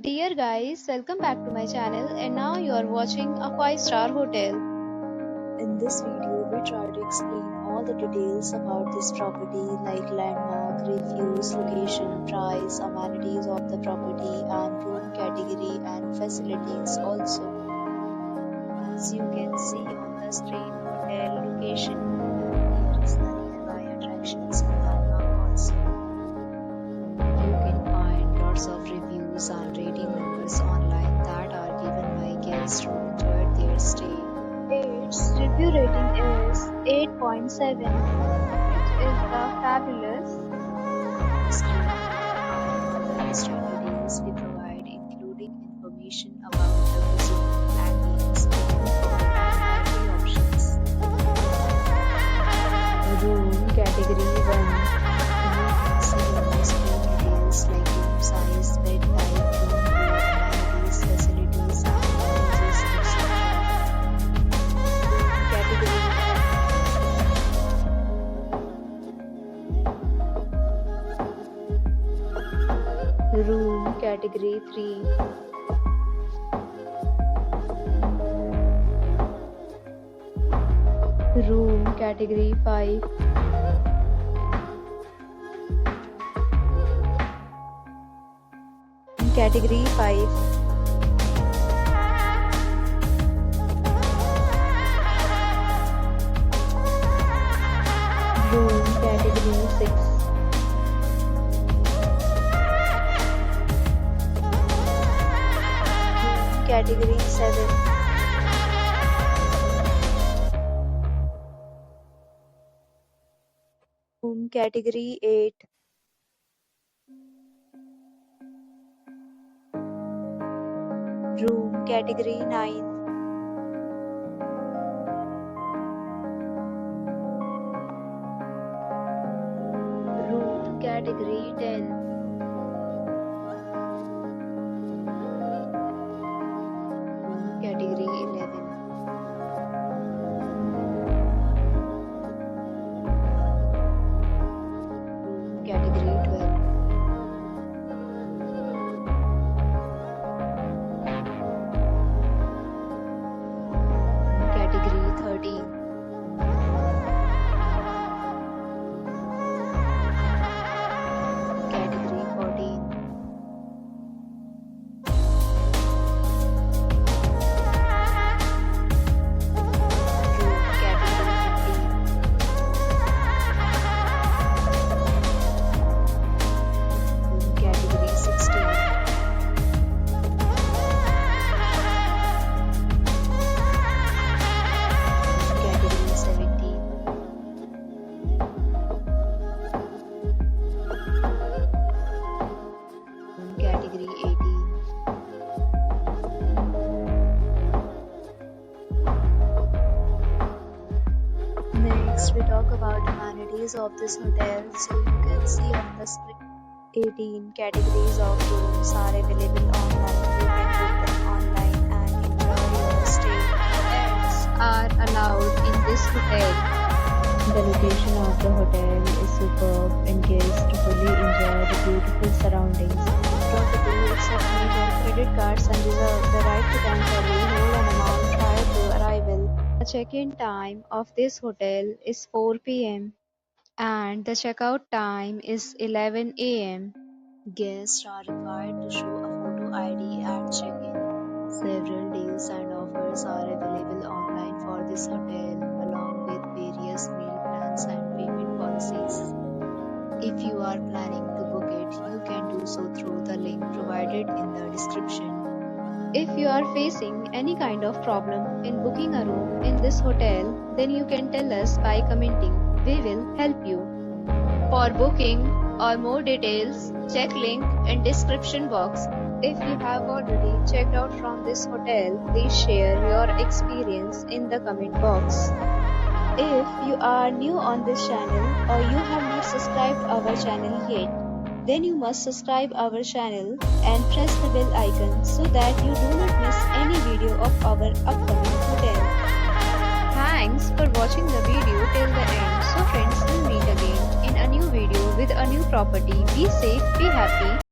Dear guys, welcome back to my channel and now you are watching a 5-star hotel. In this video, we try to explain all the details about this property like landmark, reviews, location, price, amenities of the property and room category and facilities also. As you can see on the screen, hotel location here is the nearby attractions and landmark also. You can find lots of reviews and rating numbers online that are given by guests who enjoyed their stay. Its review rating is 8.7, which is the fabulous. Other details we provide including information about the cuisine, ambience, comfort and battery options. Room category 1. You can see on the screen details like room size, bed type, room view, amenities, facilities and amenities, etc. Room category 3. Room category 5. Category 5. Room category 6. Room category 7. Room category 8. Room category 9. Room category 10. Room category 11. Room category 12. Room category 13. Category 14. Room category 15. Room category 16. Room category 17. Room category 18. Next, we talk about amenities of this hotel. So you can see on the screen 18 categories of rooms are available online. You can book them online and enjoy your stay. Pets are allowed in this hotel. The location of the hotel is superb and guests fully enjoy the beautiful surroundings. Property accept major credit cards and reserve the right to temporarily hold an amount prior to arrival. The check-in time of this hotel is 4 p.m. and the checkout time is 11 a.m. Guests are required to show a photo ID at check-in. Several deals and offers are available online for this hotel, along with various meal plans and payment policies. If you are planning to book it, you can do so through the link provided in the description. If you are facing any kind of problem in booking a room in this hotel, then you can tell us by commenting. We will help you. For booking or more details, check link in description box. If you have already checked out from this hotel, please share your experience in the comment box. If you are new on this channel or you have not subscribed our channel yet, then you must subscribe our channel and press the bell icon so that you do not miss any video of our upcoming hotel. Thanks for watching the video till the end. So friends, we'll meet again in a new video with a new property. Be safe, be happy.